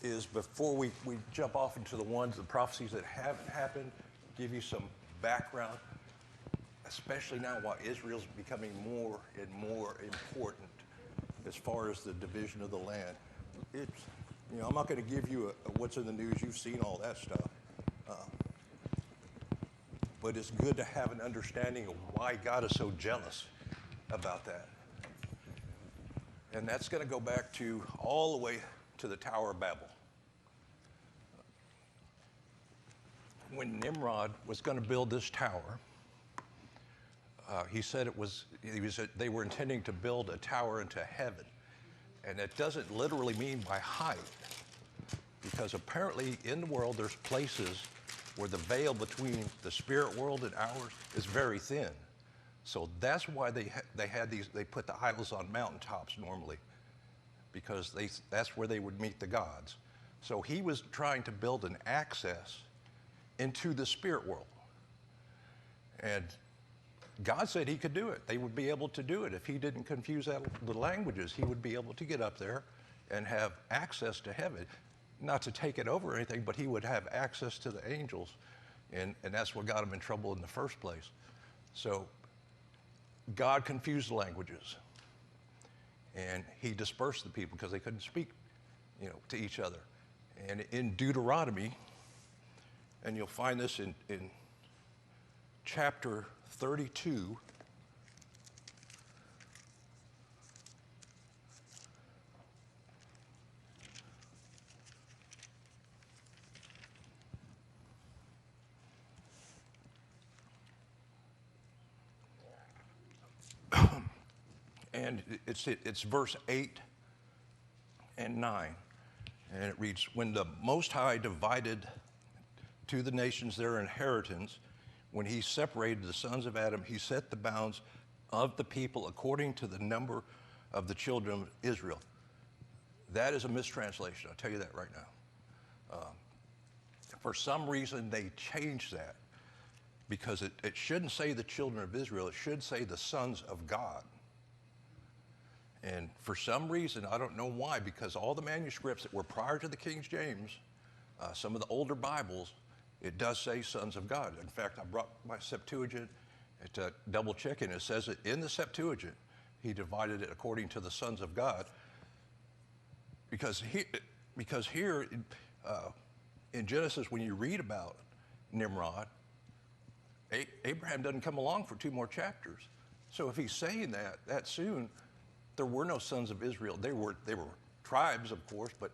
is before we jump off into the prophecies that haven't happened, give you some background, especially now while Israel's becoming more and more important as far as the division of the land. It's, I'm not going to give you what's in the news. You've seen all that stuff. But it's good to have an understanding of why God is so jealous about that. And that's going to go back to all the way to the Tower of Babel. When Nimrod was going to build this tower, he said they were intending to build a tower into heaven. And it doesn't literally mean by height, because apparently in the world there's places where the veil between the spirit world and ours is very thin. So that's why they put the idols on mountaintops normally, because that's where they would meet the gods. So he was trying to build an access into the spirit world. And God said he could do it. They would be able to do it. If he didn't confuse the languages, he would be able to get up there and have access to heaven. Not to take it over or anything, but he would have access to the angels. And that's what got him in trouble in the first place. So God confused the languages. And he dispersed the people because they couldn't speak, to each other. And in Deuteronomy, and you'll find this in chapter 32, and it's verse 8 and 9, and it reads, "When the Most High divided to the nations their inheritance, when he separated the sons of Adam, he set the bounds of the people according to the number of the children of Israel." That is a mistranslation, I'll tell you that right now. For some reason, they changed that, because it shouldn't say the children of Israel, it should say the sons of God. And for some reason, I don't know why, because all the manuscripts that were prior to the King James, some of the older Bibles, it does say sons of God. In fact, I brought my Septuagint to double check, and it says it in the Septuagint. He divided it according to the sons of God. Because here in Genesis, when you read about Nimrod, Abraham doesn't come along for 2 more chapters. So if he's saying that soon, there were no sons of Israel. They were tribes, of course, but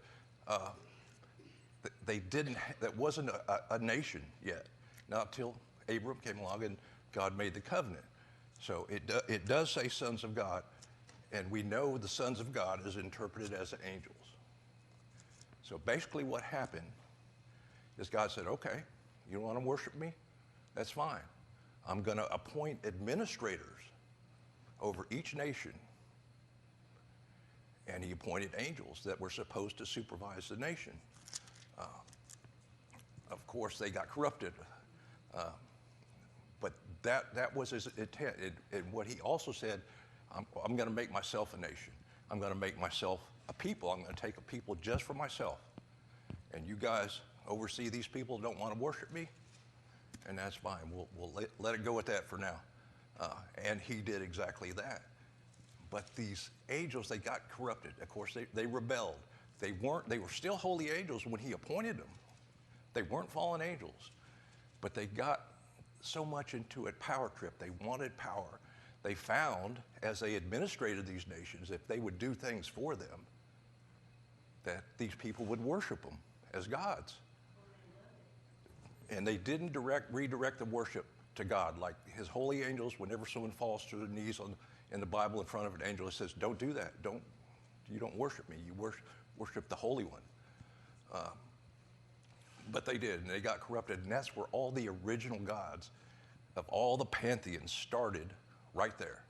that wasn't a nation yet, not until Abram came along and God made the covenant. So it does say sons of God, and we know the sons of God is interpreted as angels. So basically what happened is God said, okay, you want to worship me? That's fine. I'm going to appoint administrators over each nation. And he appointed angels that were supposed to supervise the nation. Of course, they got corrupted. But that was his intent. And what he also said, I'm going to make myself a nation. I'm going to make myself a people. I'm going to take a people just for myself. And you guys oversee these people who don't want to worship me, and that's fine. We'll let it go with that for now. And he did exactly that. But these angels, they got corrupted. Of course, they rebelled. They were still holy angels when he appointed them. They weren't fallen angels. But they got so much into a power trip. They wanted power. They found, as they administrated these nations, if they would do things for them, that these people would worship them as gods. And they didn't redirect the worship to God. Like his holy angels, whenever someone falls to their knees in the Bible in front of an angel, it says, don't do that. You don't worship me. You worship the Holy One. But they did, and they got corrupted. And that's where all the original gods of all the pantheons started, right there.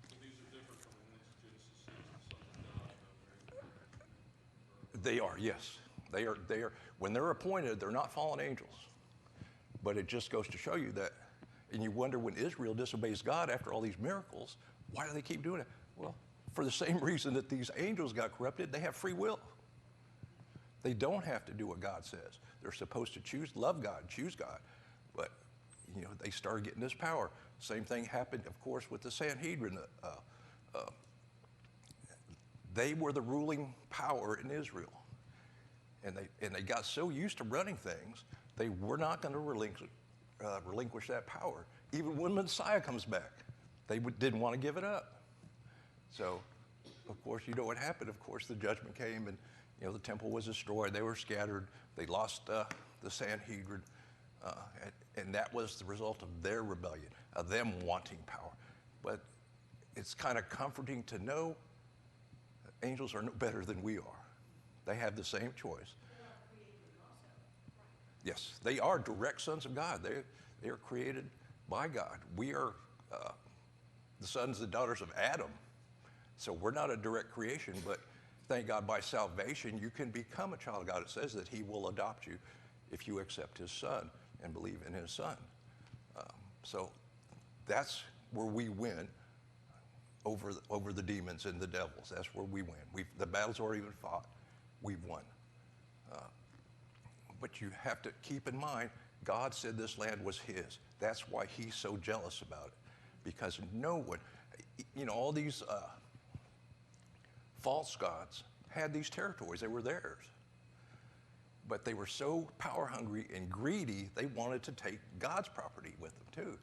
So these are different from the Genesis says the Son of God. They are, yes. They are. When they're appointed, they're not fallen angels. But it just goes to show you that, and you wonder when Israel disobeys God after all these miracles, why do they keep doing it? Well, for the same reason that these angels got corrupted, they have free will. They don't have to do what God says. They're supposed to love God, choose God. But, they started getting this power. Same thing happened, of course, with the Sanhedrin. They were the ruling power in Israel. And they got so used to running things, they were not going to relinquish that power. Even when Messiah comes back, they didn't want to give it up. So, of course, you know what happened. Of course, the judgment came, and the temple was destroyed. They were scattered. They lost the Sanhedrin, and that was the result of their rebellion, of them wanting power. But it's kind of comforting to know that angels are no better than we are. They have the same choice. Yes, they are direct sons of God. They are created by God. We are the sons and daughters of Adam. So we're not a direct creation, but thank God by salvation you can become a child of God. It says that he will adopt you if you accept his son and believe in his son. So that's where we win over the demons and the devils. That's where we win. The battle's already been fought. We've won. But you have to keep in mind, God said this land was his. That's why he's so jealous about it. Because no one, all these false gods had these territories. They were theirs. But they were so power hungry and greedy, they wanted to take God's property with them too.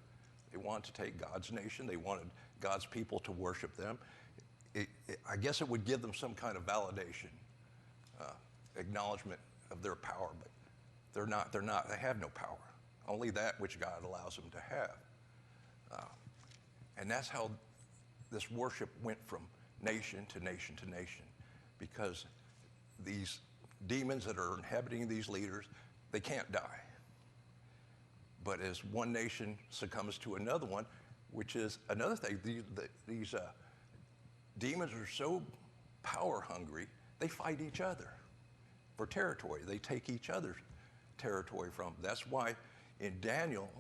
They wanted to take God's nation. They wanted God's people to worship them. I guess it would give them some kind of validation, acknowledgement of their power, but they have no power. Only that which God allows them to have. And that's how this worship went from nation to nation to nation, because these demons that are inhabiting these leaders, they can't die. But as one nation succumbs to another one, which is another thing, these demons are so power hungry, they fight each other for territory. They take each other's territory from them. That's why in Daniel,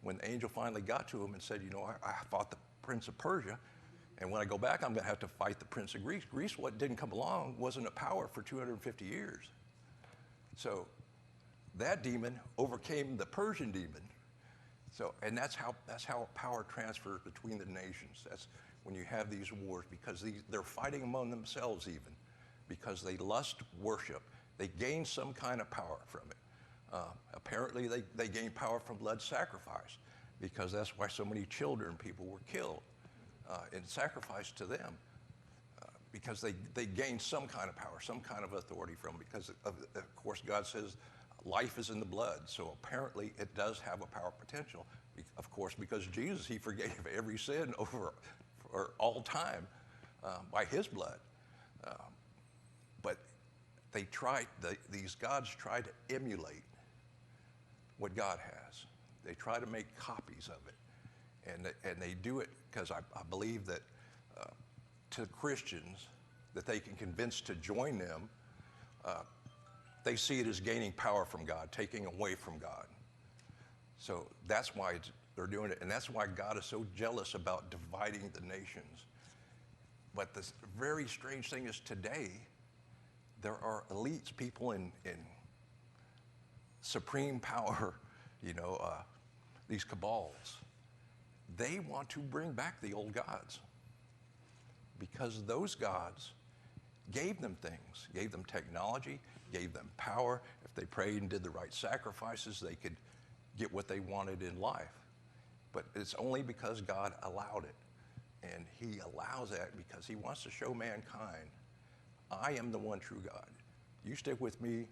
when the angel finally got to him and said, I fought the prince of Persia, and when I go back, I'm going to have to fight the prince of Greece. Greece, what didn't come along, wasn't a power for 250 years. So that demon overcame the Persian demon. So, and that's how power transfers between the nations. That's when you have these wars, because they're fighting among themselves even, because they lust worship. They gain some kind of power from it. Apparently, they gain power from blood sacrifice, because that's why so many children, people were killed in sacrifice to them, because they gain some kind of power, some kind of authority from it, because of course, God says life is in the blood. So apparently, it does have a power potential. Of course, because Jesus, he forgave every sin for all time by his blood. But these gods try to emulate what God has. They try to make copies of it. And they do it because I believe that to Christians that they can convince to join them, they see it as gaining power from God, taking away from God. So that's why they're doing it. And that's why God is so jealous about dividing the nations. But the very strange thing is today, there are elites, people in supreme power, these cabals. They want to bring back the old gods, because those gods gave them things, gave them technology, gave them power. If they prayed and did the right sacrifices, they could get what they wanted in life. But it's only because God allowed it. And he allows that because he wants to show mankind, I am the one true God. You stick with me,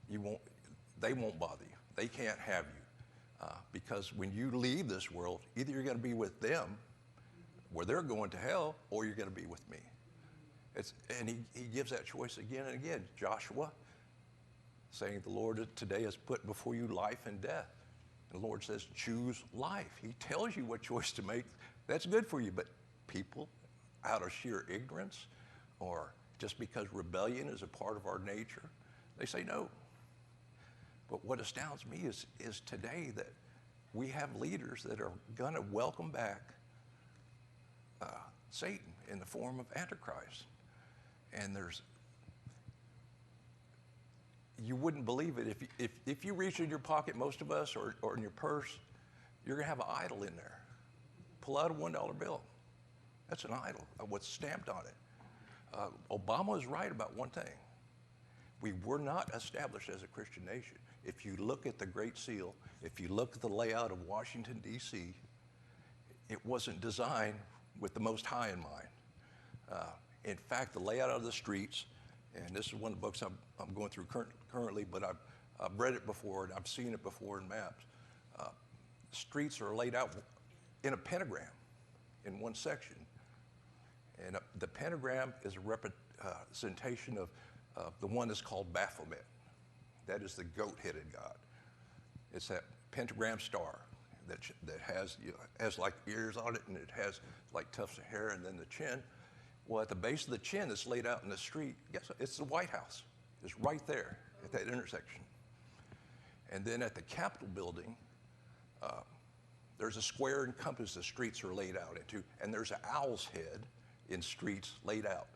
they won't bother you. They can't have you. Because when you leave this world, either you're going to be with them, where they're going to hell, or you're going to be with me. And he gives that choice again and again. Joshua, saying, the Lord today has put before you life and death. And the Lord says, choose life. He tells you what choice to make. That's good for you. But people, out of sheer ignorance, or just because rebellion is a part of our nature, they say no. But what astounds me is today that we have leaders that are going to welcome back Satan in the form of Antichrist. And there's you wouldn't believe it. If you reach in your pocket, most of us, or in your purse, you're going to have an idol in there. Pull out a $1 bill. That's an idol, what's stamped on it. Obama is right about one thing. We were not established as a Christian nation. If you look at the Great Seal, if you look at the layout of Washington, D.C., it wasn't designed with the Most High in mind. In fact, the layout of the streets, and this is one of the books I'm going through currently, but I've read it before and I've seen it before in maps. Streets are laid out in a pentagram in one section. And the pentagram is a representation of the one that's called Baphomet. That is the goat-headed god. It's that pentagram star that has like ears on it, and it has like tufts of hair, and then the chin. Well, at the base of the chin that's laid out in the street, guess what? It's the White House. It's right there at that intersection. And then at the Capitol building, there's a square and compass the streets are laid out into, and there's an owl's head in streets laid out.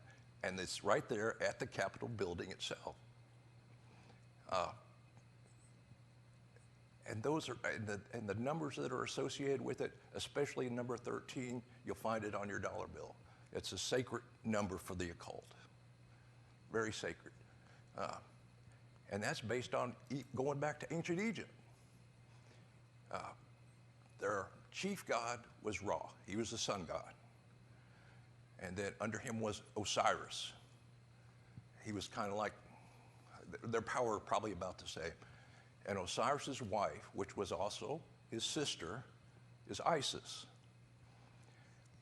And it's right there at the Capitol building itself. And those are, and the numbers that are associated with it, especially number 13, you'll find it on your dollar bill. It's a sacred number for the occult, very sacred. And that's based on going back to ancient Egypt. Their chief god was Ra. He was the sun god. And then under him was Osiris. He was kind of like, their power probably about the same. And Osiris's wife, which was also his sister, is Isis.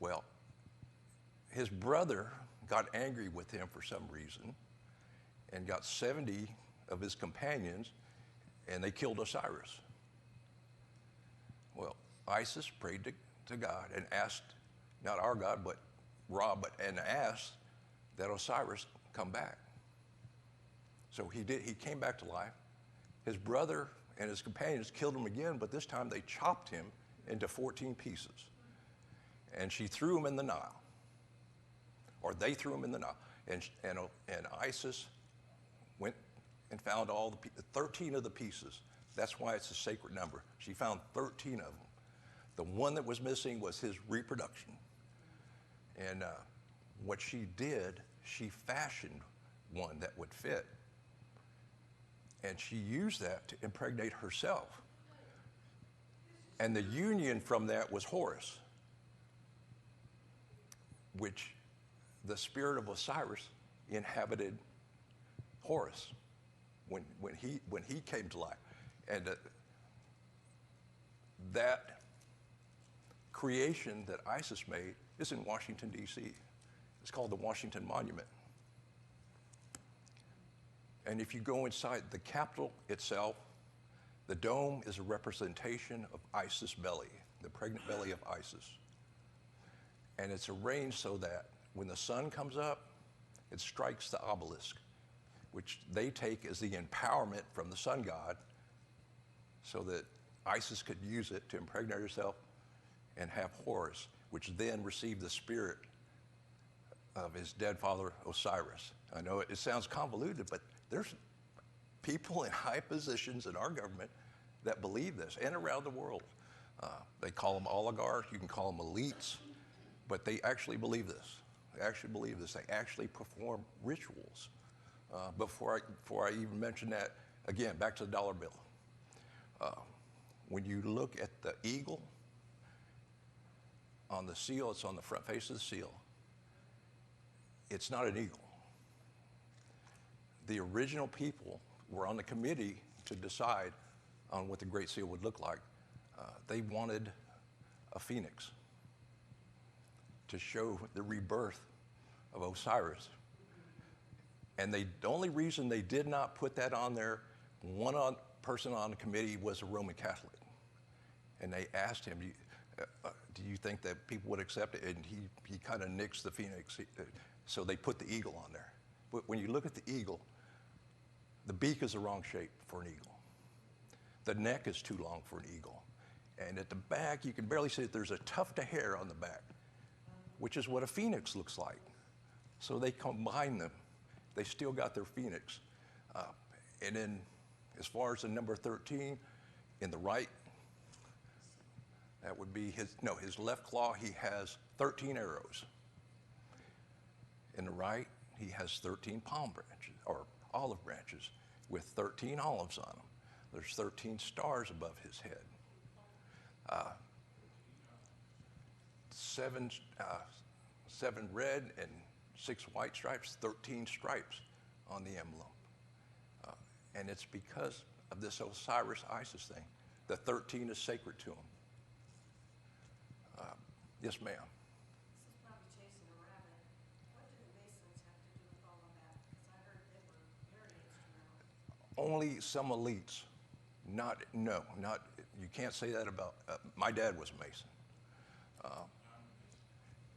Well, his brother got angry with him for some reason and got 70 of his companions, and they killed Osiris. Well, Isis prayed to God and asked, not our God, but Ra, and asked that Osiris come back. So he did. He came back to life. His brother and his companions killed him again, but this time they chopped him into 14 pieces. And she threw him in the Nile. Or they threw him in the Nile. And Isis went and found 13 of the pieces. That's why it's a sacred number. She found 13 of them. The one that was missing was his reproduction. And what she did, she fashioned one that would fit. And she used that to impregnate herself. And the union from that was Horus, which the spirit of Osiris inhabited Horus when he came to life. And that creation that Isis made is in Washington, D.C. It's called the Washington Monument. And if you go inside the Capitol itself, the dome is a representation of Isis' belly, the pregnant belly of Isis. And it's arranged so that when the sun comes up, it strikes the obelisk, which they take as the empowerment from the sun god so that Isis could use it to impregnate herself and have Horus, which then received the spirit of his dead father Osiris. I know it sounds convoluted, but there's people in high positions in our government that believe this, and around the world. They call them oligarchs, you can call them elites, but they actually believe this. They actually believe this. They actually perform rituals. Before I even mention that, again, back to the dollar bill. When you look at the eagle on the seal, it's on the front face of the seal. It's not an eagle. The original people were on the committee to decide on what the Great Seal would look like. They wanted a phoenix to show the rebirth of Osiris. And the only reason they did not put that on there, person on the committee was a Roman Catholic. And they asked him, do you think that people would accept it? And he kind of nixed the phoenix. So they put the eagle on there. But when you look at the eagle, the beak is the wrong shape for an eagle. The neck is too long for an eagle. And at the back, you can barely see it. There's a tuft of hair on the back, which is what a phoenix looks like. So they combine them. They still got their phoenix. And then as far as the number 13, in the right, that would be his left claw, he has 13 arrows. In the right, he has 13 palm branches, or olive branches, with 13 olives on them. There's 13 stars above his head. Seven red and 6 white stripes, 13 stripes on the emblem. And it's because of this Osiris-Isis thing. The 13 is sacred to him. Yes, ma'am. This is probably chasing a rabbit. What do the Masons have to do with all of that? Because I heard they were very instrumental. Only some elites. Not, you can't say that about, my dad was a Mason.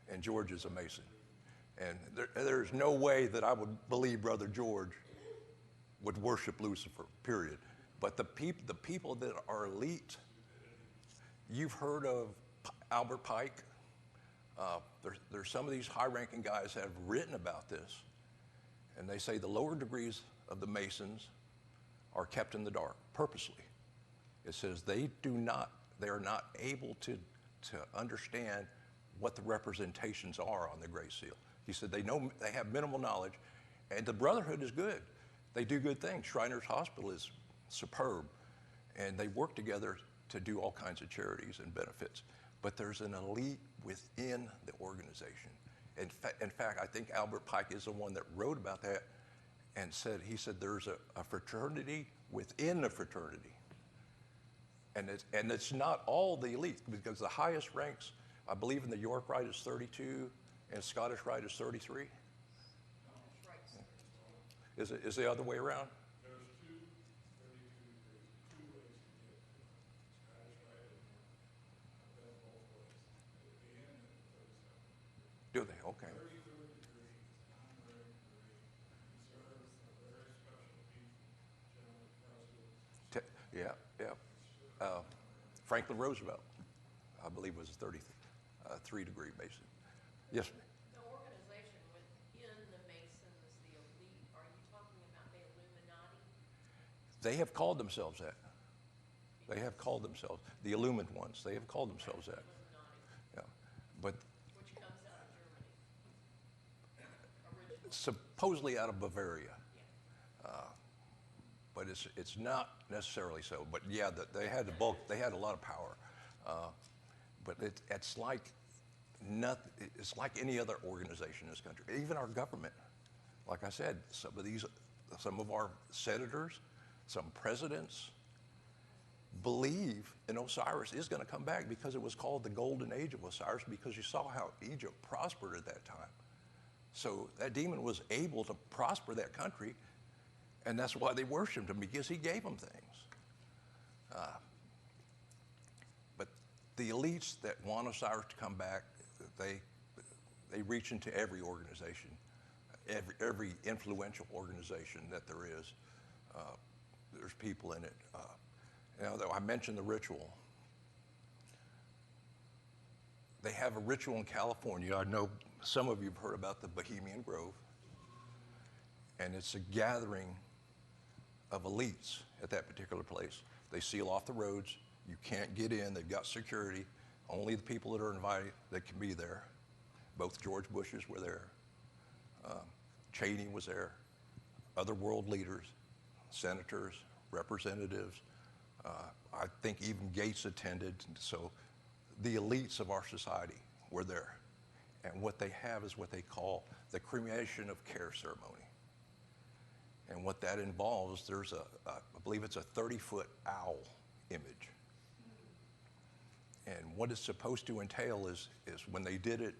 And George is a Mason. And there's no way that I would believe Brother George would worship Lucifer, period. But the people that are elite, you've heard of Albert Pike. There's some of these high-ranking guys that have written about this, and they say the lower degrees of the Masons are kept in the dark purposely. It says they are not able to understand what the representations are on the Great Seal. He said they have minimal knowledge, and the Brotherhood is good. They do good things. Shriners Hospital is superb, and they work together to do all kinds of charities and benefits. But there's an elite within the organization. In fact, I think Albert Pike is the one that wrote about that and he said there's a fraternity within the fraternity. And it's not all the elite, because the highest ranks, I believe in the York Rite is 32 and Scottish Rite is 33. Is it the other way around? There's 2 32 degrees, 2 ways to get to it. Scottish Rite and I've been both ways. At the end of the 37. Do they? Okay. 33rd degree is an honorary degree, reserved for very special people, general presidents. Yeah. Franklin Roosevelt, I believe, was a 33-degree Mason. Yes, ma'am. The organization within the Masons, the elite, are you talking about the Illuminati? They have called themselves that. They have called themselves, the illumined ones, they have called themselves that. Illuminati, Yeah. But which comes out of Germany. Originally. supposedly out of Bavaria. Yeah. But it's not necessarily so. But yeah, they had the bulk. They had a lot of power. But it's like nothing. It's like any other organization in this country. Even our government. Like I said, some of our senators, some presidents believe in Osiris is going to come back, because it was called the Golden Age of Osiris, because you saw how Egypt prospered at that time. So that demon was able to prosper that country. And that's why they worshiped him, because he gave them things. But the elites that want Osiris to come back, they reach into every organization, every influential organization that there is. There's people in it. I mentioned the ritual. They have a ritual in California. I know some of you have heard about the Bohemian Grove. And it's a gathering of elites at that particular place. They seal off the roads. You can't get in. They've got security. Only the people that are invited that can be there. Both George Bushes were there. Cheney was there. Other world leaders, senators, representatives. I think even Gates attended. So the elites of our society were there. And what they have is what they call the cremation of care ceremony. And what that involves, there's I believe it's a 30-foot owl image. And what it's supposed to entail is when they did it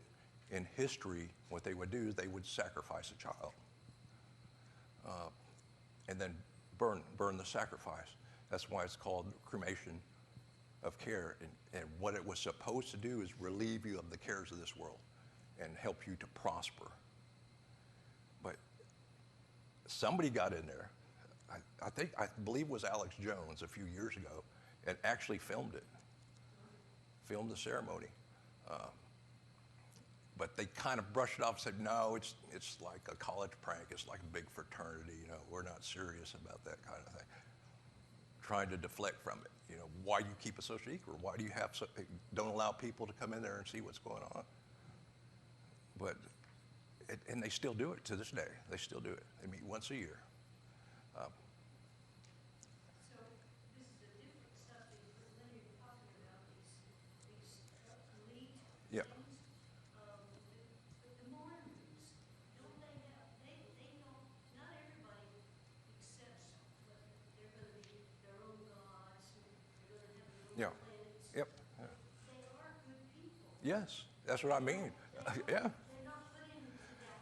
in history, what they would do is they would sacrifice a child. And then burn the sacrifice. That's why it's called cremation of care. And what it was supposed to do is relieve you of the cares of this world and help you to prosper. But somebody got in there. I believe it was Alex Jones a few years ago, and actually filmed it. Filmed the ceremony. But they kind of brushed it off and said, no, it's like a college prank. It's like a big fraternity. We're not serious about that kind of thing. Trying to deflect from it. Why do you keep it so secret? Why do you don't allow people to come in there and see what's going on? But, and they still do it to this day. They still do it. They meet once a year. So this is a different subject, but when you're talking about these elite Yeah. things, but the Mormons, don't they have, they don't, not everybody accepts what they're going to be their own gods, and they're going to have their own Yeah. planets. Yep. They are good people. Yes, that's what I mean. Yeah. They're not put into that,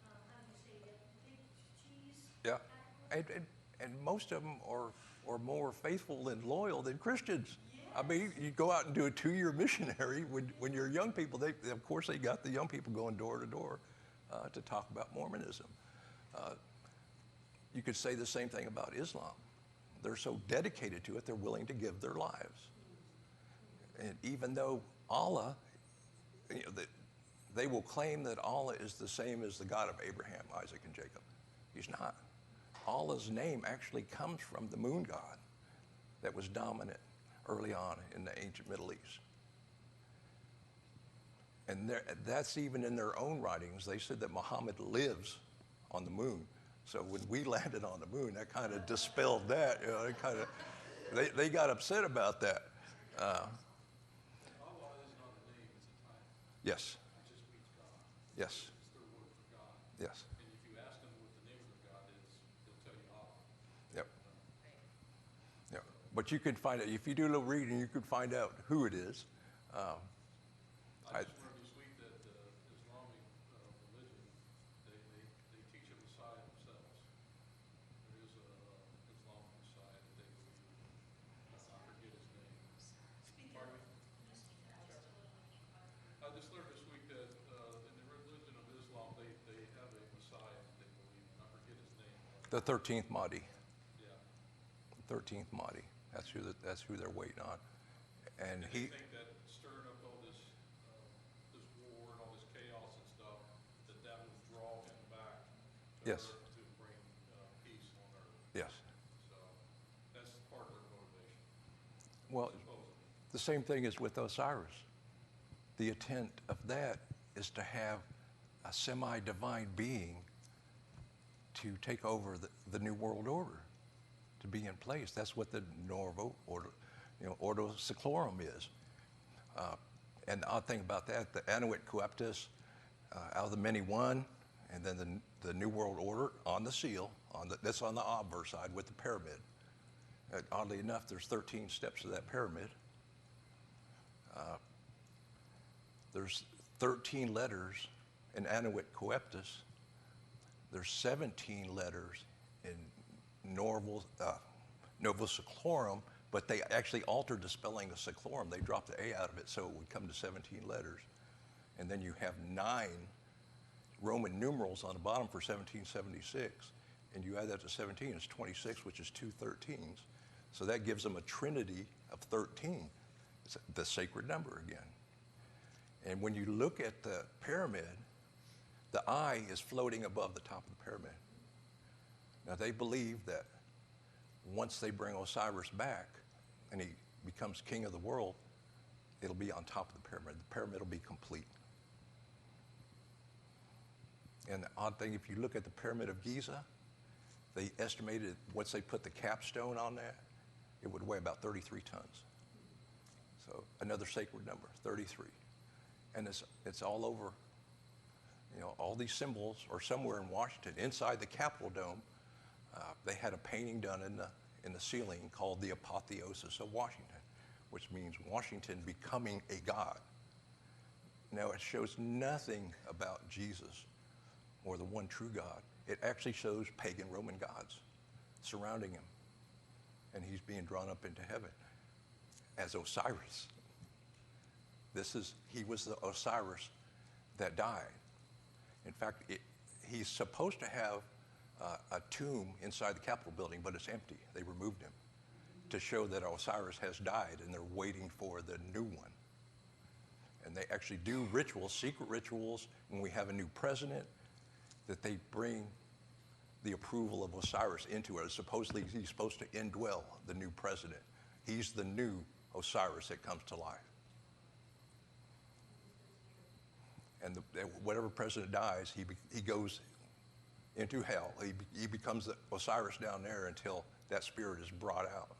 how do you say that, big cheese Yeah. category? And most of them are more faithful and loyal than Christians. I mean, you go out and do a 2-year missionary when you're young people. Of course, they got the young people going door to door to talk about Mormonism. You could say the same thing about Islam. They're so dedicated to it, they're willing to give their lives. And even though Allah, they will claim that Allah is the same as the God of Abraham, Isaac, and Jacob. He's not. Allah's name actually comes from the moon god that was dominant early on in the ancient Middle East. And that's even in their own writings. They said that Muhammad lives on the moon. So when we landed on the moon, that kind of dispelled that. They got upset about that. Allah is not a name, it's a title. Yes. It just means God. Yes. It's their word for God. Yes. And if you ask him what the name of their God is, he'll tell you Allah. Yep. Yep. But you can find out, if you do a little reading, you can find out who it is. I just learned this week that Islamic religion, they teach a Messiah themselves. There is a Islamic Messiah that they believe. I forget his name. Pardon me? I just learned this week that in the religion of Islam, they have a Messiah that they believe. I forget his name. The 13th Mahdi. Yeah. 13th Mahdi. That's who they're waiting on. And They think that stirring up all this war and all this chaos and stuff, that will draw him back to Yes. earth to bring peace on earth. yes. So that's part of their motivation, Well, supposedly. the same thing is with Osiris. The intent of that is to have a semi-divine being to take over the New World Order, to be in place. That's what the Norvo Ordo, Ordo Seclorum is. And the odd thing about that, the Anuit Coeptus, out of the many one, and then the New World Order on the seal, that's on the obverse side with the pyramid. Oddly enough, there's 13 steps to that pyramid. There's 13 letters in Anuit Coeptus. There's 17 letters in Novo Seclorum, but they actually altered the spelling of Seclorum. They dropped the A out of it, so it would come to 17 letters. And then you have 9 Roman numerals on the bottom for 1776, and you add that to 17, it's 26, which is 2 13s. So that gives them a trinity of 13. It's the sacred number again. And when you look at the pyramid, the eye is floating above the top of the pyramid. Now they believe that once they bring Osiris back and he becomes king of the world, it'll be on top of the pyramid. The pyramid will be complete. And the odd thing, if you look at the Pyramid of Giza, they estimated once they put the capstone on that, it would weigh about 33 tons. So another sacred number, 33. And it's all over, all these symbols are somewhere in Washington. Inside the Capitol Dome, they had a painting done in the ceiling called the Apotheosis of Washington, which means Washington becoming a god. Now, it shows nothing about Jesus or the one true God. It actually shows pagan Roman gods surrounding him, and he's being drawn up into heaven as Osiris. He was the Osiris that died. In fact, he's supposed to have a tomb inside the Capitol building, but it's empty. They removed him to show that Osiris has died, and they're waiting for the new one. And they actually do rituals, secret rituals, when we have a new president, that they bring the approval of Osiris into it. Supposedly, he's supposed to indwell the new president. He's the new Osiris that comes to life. And whatever president dies, he goes into hell. He becomes the Osiris down there until that spirit is brought out.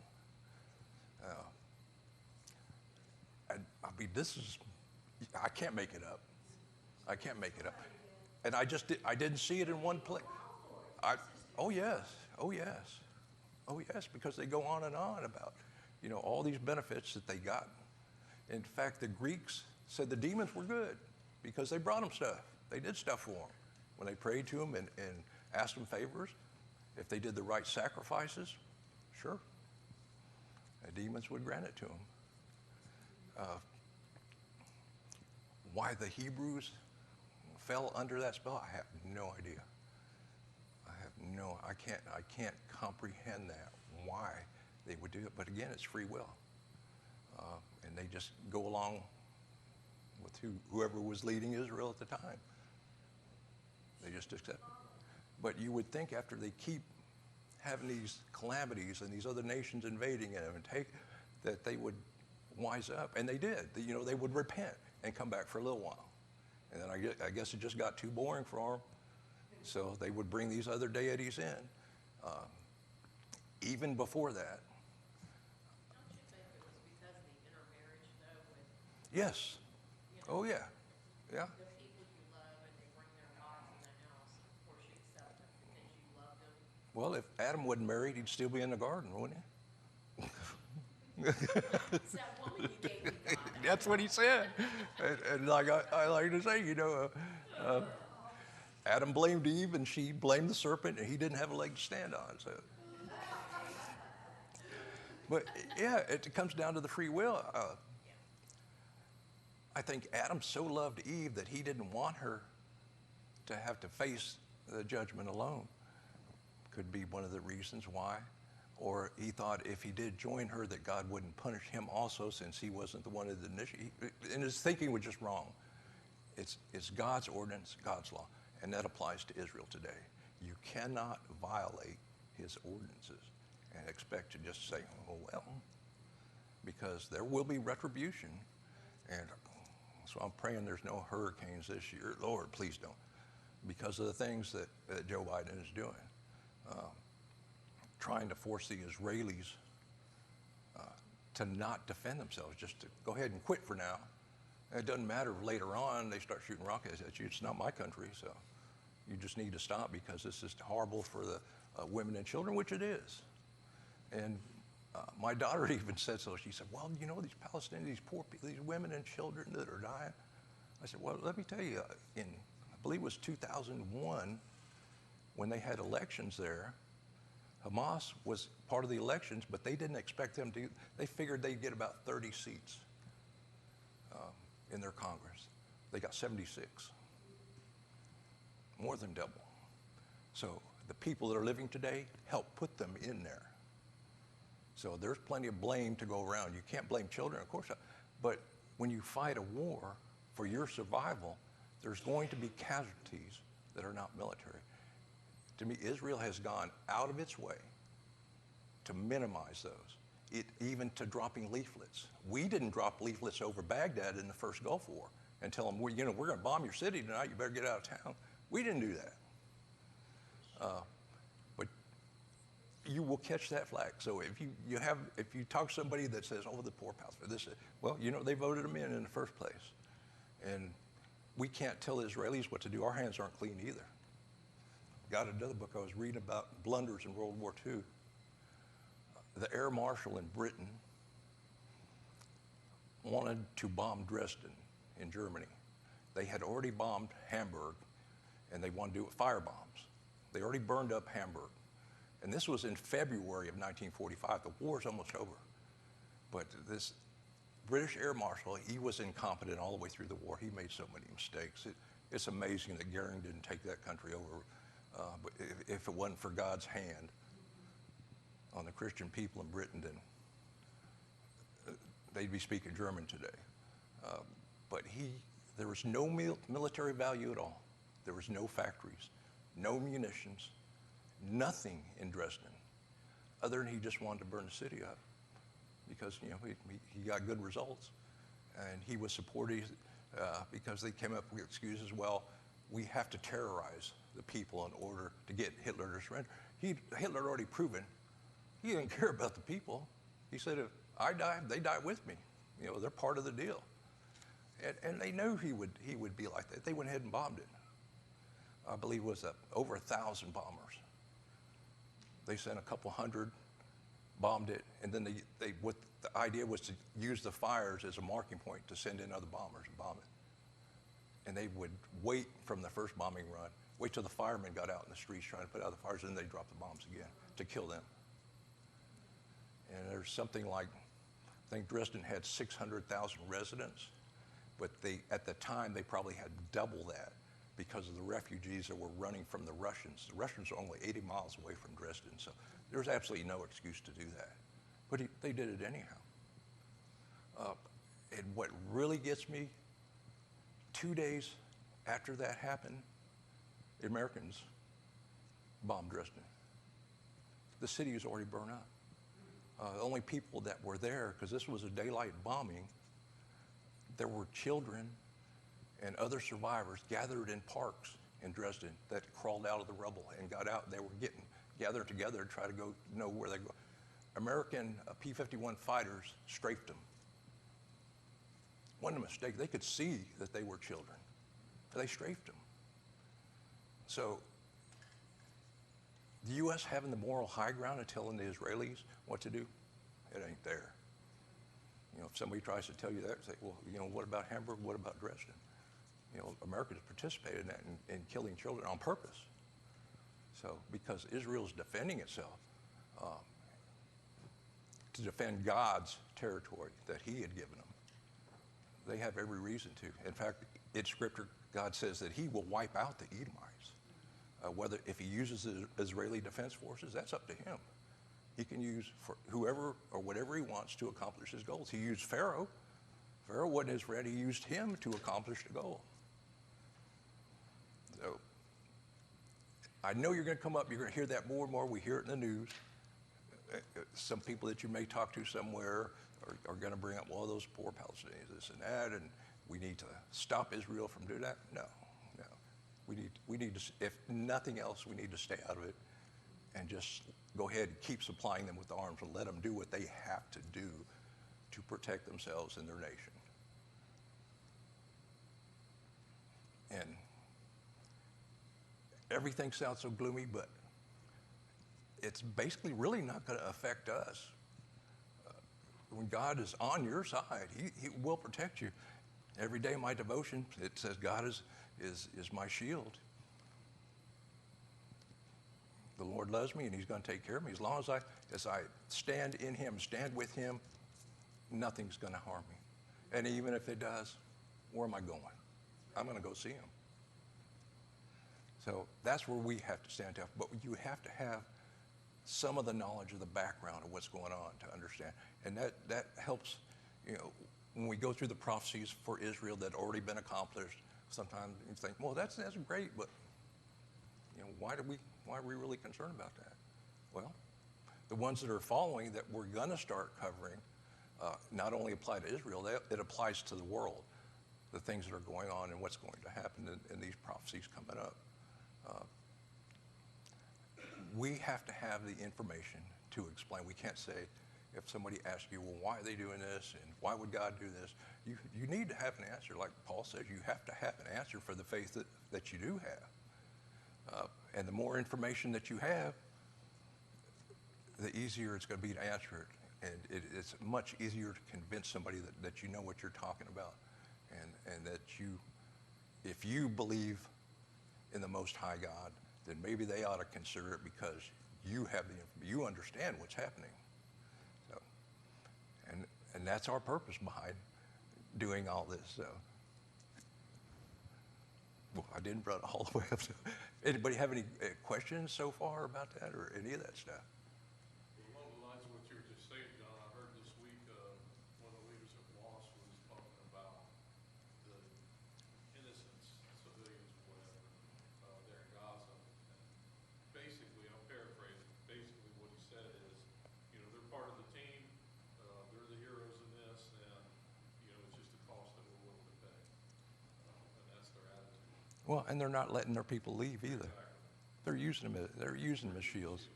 I mean, I can't make it up. I can't make it up. And I didn't see it in one place. Oh yes, because they go on and on about, all these benefits that they got. In fact, the Greeks said the demons were good because they brought them stuff. They did stuff for them. When they prayed to them and asked them favors, if they did the right sacrifices, sure, the demons would grant it to them. Why the Hebrews fell under that spell, I have no idea. I can't comprehend that, why they would do it. But again, it's free will. And they just go along with whoever was leading Israel at the time. They just accept it. But you would think after they keep having these calamities and these other nations invading them that they would wise up. And they did. They would repent and come back for a little while. And then I guess it just got too boring for them. So they would bring these other deities in. Even before that. Don't you think it was because of the intermarriage, though, with, Yes. Oh, yeah. Yeah. the people you love and they bring their gods in the house, of course you accept them because you love them? Well, if Adam wasn't married, he'd still be in the garden, wouldn't he? It's that woman you gave me, God. That's what he said. And like I like to say, Adam blamed Eve and she blamed the serpent and he didn't have a leg to stand on. So, but yeah, it comes down to the free will. I think Adam so loved Eve that he didn't want her to have to face the judgment alone. Could be one of the reasons why. Or he thought if he did join her that God wouldn't punish him also since he wasn't the one that initiated. And his thinking was just wrong. It's God's ordinance, God's law. And that applies to Israel today. You cannot violate his ordinances and expect to just say, oh, well, because there will be retribution. And so I'm praying there's no hurricanes this year. Lord, please don't. Because of the things that Joe Biden is doing. Trying to force the Israelis to not defend themselves, just to go ahead and quit for now. And it doesn't matter if later on they start shooting rockets at you. It's not my country, so you just need to stop because this is horrible for the women and children, which it is. And my daughter even said so. She said, well, these Palestinians, these poor people, these women and children that are dying. I said, well, let me tell you, I believe it was 2001, when they had elections there, Hamas was part of the elections, but they didn't expect them to. They figured they'd get about 30 seats in their Congress. They got 76, more than double. So the people that are living today helped put them in there. So there's plenty of blame to go around. You can't blame children, of course not. But when you fight a war for your survival, there's going to be casualties that are not military. To me, Israel has gone out of its way to minimize those, even to dropping leaflets. We didn't drop leaflets over Baghdad in the first Gulf War and tell them, we're going to bomb your city tonight, you better get out of town. We didn't do that. But you will catch that flag. So if you talk to somebody that says, oh, the poor Palestinians, well, they voted them in the first place. And we can't tell the Israelis what to do. Our hands aren't clean either. Got another book I was reading about blunders in World War II. The air marshal in Britain wanted to bomb Dresden in Germany. They had already bombed Hamburg, and they wanted to do it with fire bombs. They already burned up Hamburg. And this was in February of 1945. The war's almost over. But this British air marshal, he was incompetent all the way through the war. He made so many mistakes. It's amazing that Goering didn't take that country over. But if it wasn't for God's hand on the Christian people in Britain, then they'd be speaking German today. But but there was no military value at all. There was no factories, no munitions, nothing in Dresden, other than he just wanted to burn the city up because, you know, he got good results. And he was supported because they came up with excuses, well, we have to terrorize the people in order to get Hitler to surrender. Hitler had already proven he didn't care about the people. He said, if I die, they die with me. You know, they're part of the deal. And they knew he would be like that. They went ahead and bombed it. I believe it was over 1,000 bombers. They sent a couple hundred, bombed it, and then what the idea was to use the fires as a marking point to send in other bombers and bomb it. And they would wait from the first bombing run, wait till the firemen got out in the streets trying to put out the fires, and then they dropped the bombs again to kill them. And there's something like, I think Dresden had 600,000 residents, but at the time they probably had double that because of the refugees that were running from the Russians. The Russians are only 80 miles away from Dresden, so there's absolutely no excuse to do that. But they did it anyhow. And what really gets me, 2 days after that happened, the Americans bombed Dresden. The city was already burned up. The only people that were there, because this was a daylight bombing, there were children and other survivors gathered in parks in Dresden that crawled out of the rubble and got out. They were getting gathered together to try to go know where they go. American P-51 fighters strafed them. Wasn't a mistake. They could see that they were children. They strafed them. So the U.S. having the moral high ground of telling the Israelis what to do, it ain't there. You know, if somebody tries to tell you that, say, well, you know, what about Hamburg? What about Dresden? You know, Americans participated in that in killing children on purpose. So, because Israel's defending itself to defend God's territory that he had given them, they have every reason to. In fact, in Scripture, God says that he will wipe out the Edomites. If he uses the Israeli Defense Forces, that's up to him. He can use for whoever or whatever he wants to accomplish his goals. He used Pharaoh. Pharaoh wasn't as ready. He used him to accomplish the goal. So I know you're going to come up. You're going to hear that more and more. We hear it in the news. Some people that you may talk to somewhere are going to bring up, well, those poor Palestinians, this and that, and we need to stop Israel from doing that. No. We need to, if nothing else, we need to stay out of it and just go ahead and keep supplying them with arms and let them do what they have to do to protect themselves and their nation. And everything sounds so gloomy, but it's basically really not going to affect us. When God is on your side, he will protect you. Every day my devotion, it says God is my shield. The Lord loves me and he's going to take care of me. As long as I stand in him, stand with him, nothing's going to harm me. And even if it does, where am I going? I'm going to go see him. So that's where we have to stand up. But you have to have some of the knowledge of the background of what's going on to understand. And that helps, you know, when we go through the prophecies for Israel that had already been accomplished. Sometimes you think, well, that's great, but you know, why are we really concerned about that? Well, the ones that are following that we're going to start covering not only apply to Israel, it applies to the world, the things that are going on and what's going to happen in these prophecies coming up. We have to have the information to explain. We can't say, if somebody asks you, well, why are they doing this and why would God do this? You need to have an answer. Like Paul says, you have to have an answer for the faith that you do have. And the more information that you have, the easier it's going to be to answer it. And it's much easier to convince somebody that you know what you're talking about and that if you believe in the Most High God, then maybe they ought to consider it because you understand what's happening. So, and that's our purpose behind doing all this. So, well, I didn't run all the way up. Anybody have any questions so far about that or any of that stuff? Along the lines of what you were just saying, John, I heard this week one of the leaders of Moss was talking about the Well, and they're not letting their people leave either. They're using them. They're using them as shields,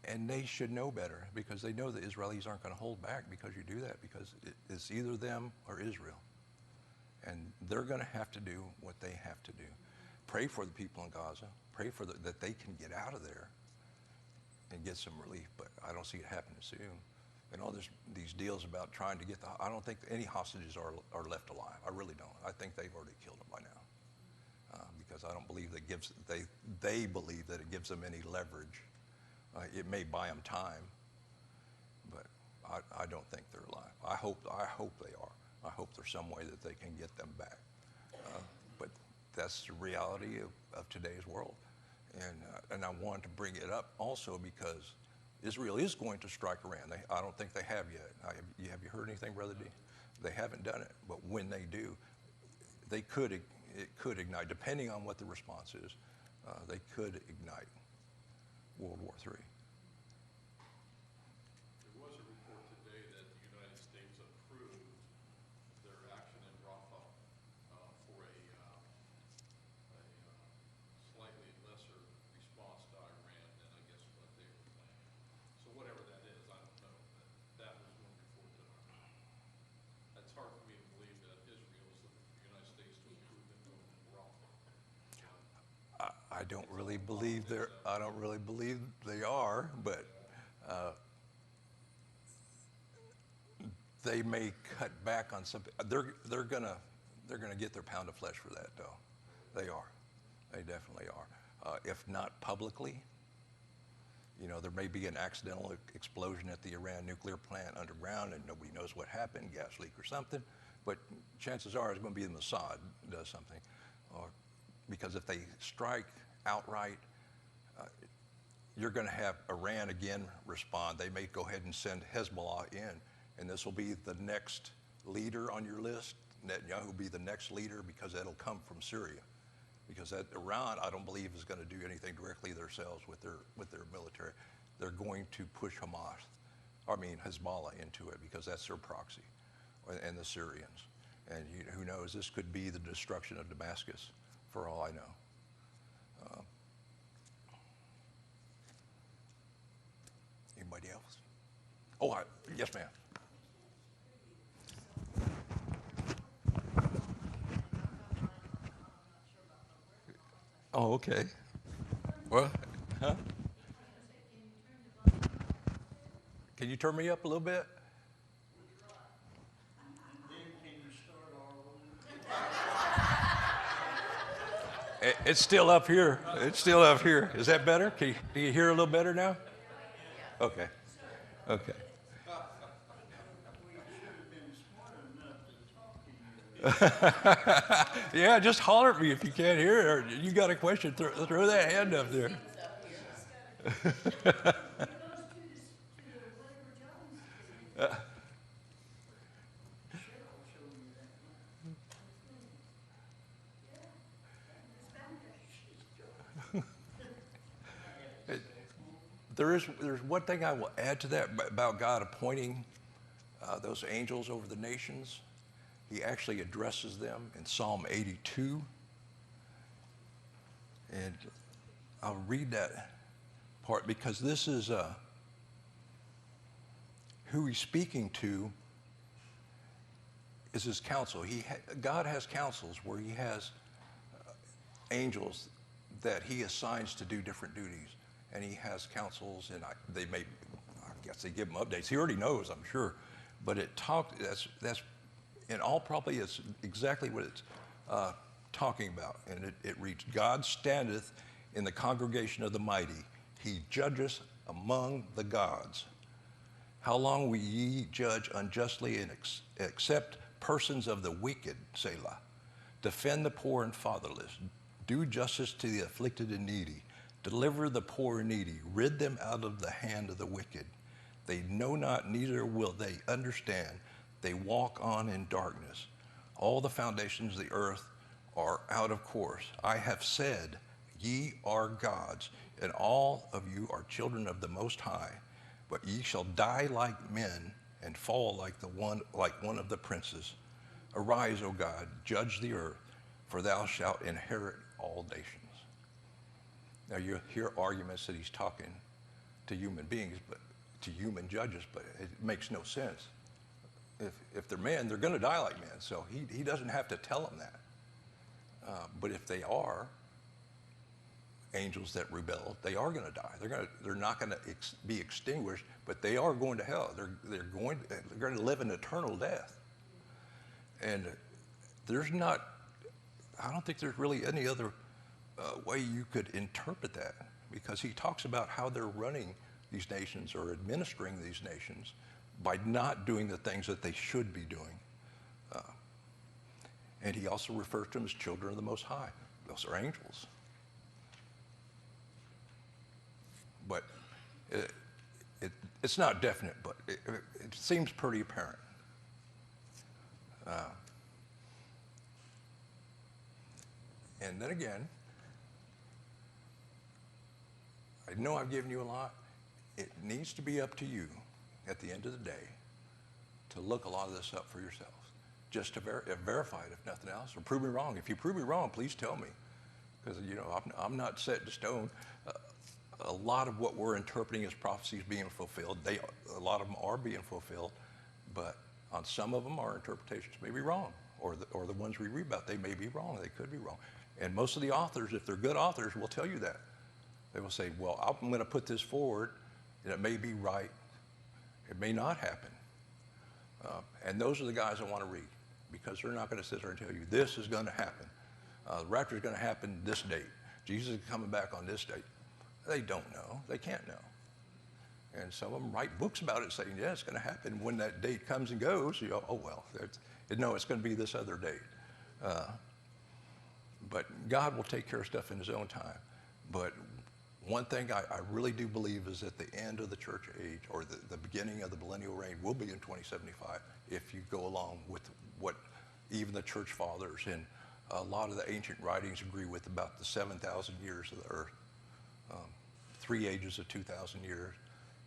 and they should know better because they know the Israelis aren't going to hold back because you do that because it's either them or Israel, and they're going to have to do what they have to do. Pray for the people in Gaza. Pray for that they can get out of there and get some relief. But I don't see it happening soon. And all these deals about trying to get I don't think any hostages are left alive. I really don't. I think they've already killed them by now. Because I don't believe that they believe that it gives them any leverage. It may buy them time, but I don't think they're alive. I hope they are. I hope there's some way that they can get them back. But that's the reality of today's world. And I wanted to bring it up also because Israel is going to strike Iran. I don't think they have yet. Have you heard anything, Brother D? They haven't done it, but when they do, it could ignite, depending on what the response is, they could ignite World War III. There was a report today that the United States approved their action in Rafah for a slightly lesser response to Iran than I guess what they were planning. So whatever that is, I don't know, but that was one report that I heard. That's hard for me to believe that Israel is the United States to approve them going in Rafah. I don't really believe they are, but they may cut back on something. They're gonna get their pound of flesh for that, though. They are. They definitely are. If not publicly, there may be an accidental explosion at the Iran nuclear plant underground, and nobody knows what happened, gas leak or something. But chances are it's going to be the Mossad does something, because if they strike outright, you're going to have Iran again respond. They may go ahead and send Hezbollah in, and this will be the next leader on your list. Netanyahu will be the next leader because that'll come from Syria. Because Iran, I don't believe, is going to do anything directly themselves with their military. They're going to push Hezbollah into it because that's their proxy, and the Syrians. And who knows, this could be the destruction of Damascus, for all I know. Anybody else? Oh, yes, ma'am. Oh, okay. Well, huh? Can you turn me up a little bit? It's still up here. It's still up here. Is that better? Can you hear a little better now? Okay. Okay. Yeah, just holler at me if you can't hear it, or you got a question, throw that hand up there. There's one thing I will add to that about God appointing those angels over the nations. He actually addresses them in Psalm 82. And I'll read that part because this is who he's speaking to is his counsel. God has counsels where he has angels that he assigns to do different duties. And he has counsels, and I guess they give him updates. He already knows, I'm sure. But that's in all probably is exactly what it's talking about. And it reads, God standeth in the congregation of the mighty. He judgeth among the gods. How long will ye judge unjustly and accept persons of the wicked, Selah? Defend the poor and fatherless. Do justice to the afflicted and needy. Deliver the poor and needy. Rid them out of the hand of the wicked. They know not, neither will they understand. They walk on in darkness. All the foundations of the earth are out of course. I have said, ye are gods, and all of you are children of the Most High. But ye shall die like men, and fall like one of the princes. Arise, O God, judge the earth, for thou shalt inherit all nations. Now you hear arguments that he's talking to human beings, but to human judges, but it makes no sense. If they're men, they're going to die like men, so he doesn't have to tell them that. But if they are angels that rebel, they are going to die. They're not going to be extinguished, but they are going to hell. They're going to live an eternal death. And I don't think there's really any other way you could interpret that, because he talks about how they're running these nations or administering these nations by not doing the things that they should be doing. And he also refers to them as children of the Most High. Those are angels. But it's not definite, but it seems pretty apparent. And then again, I know I've given you a lot. It needs to be up to you at the end of the day to look a lot of this up for yourselves, just to verify it, if nothing else, or prove me wrong. If you prove me wrong, please tell me, because I'm not set in stone. A lot of what we're interpreting as prophecies being fulfilled, a lot of them are being fulfilled, but on some of them, our interpretations may be wrong, or the ones we read about, they may be wrong. They could be wrong. And most of the authors, if they're good authors, will tell you that. They will say, well, I'm going to put this forward, and it may be right. It may not happen. And those are the guys I want to read, because they're not going to sit there and tell you, this is going to happen. The rapture is going to happen this date. Jesus is coming back on this date. They don't know. They can't know. And some of them write books about it saying, yeah, it's going to happen. When that date comes and goes, you go, oh, well, no, it's going to be this other date. But God will take care of stuff in his own time. But one thing I really do believe is that the end of the church age, or the beginning of the millennial reign, will be in 2075 if you go along with what even the church fathers and a lot of the ancient writings agree with about the 7,000 years of the earth, 3 ages of 2,000 years.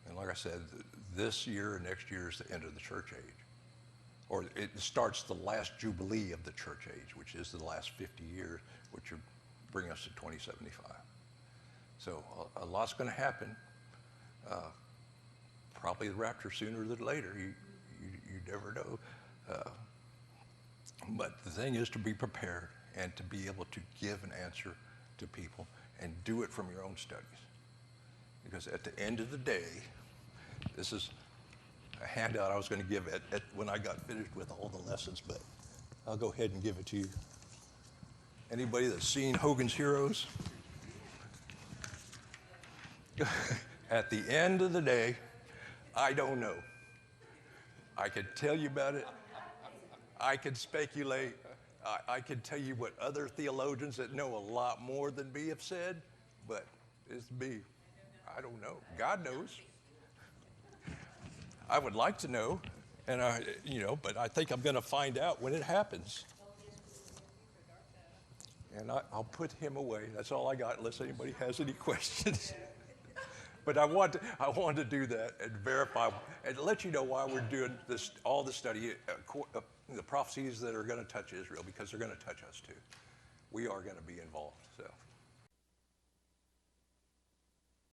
And like I said, this year and next year is the end of the church age. Or it starts the last jubilee of the church age, which is the last 50 years, which will bring us to 2075. So a lot's going to happen. Probably the rapture sooner than later. You never know. But the thing is to be prepared and to be able to give an answer to people and do it from your own studies. Because at the end of the day, this is a handout I was going to give when I got finished with all the lessons, but I'll go ahead and give it to you. Anybody that's seen Hogan's Heroes? At the end of the day, I don't know. I could tell you about it. I could speculate. I could tell you what other theologians that know a lot more than me have said, but it's me. I don't know. God knows. I would like to know, and but I think I'm going to find out when it happens. And I'll put him away. That's all I got, unless anybody has any questions. But I want to do that and verify and let you know why we're doing this, all the study, the prophecies that are going to touch Israel, because they're going to touch us too. We are going to be involved. So.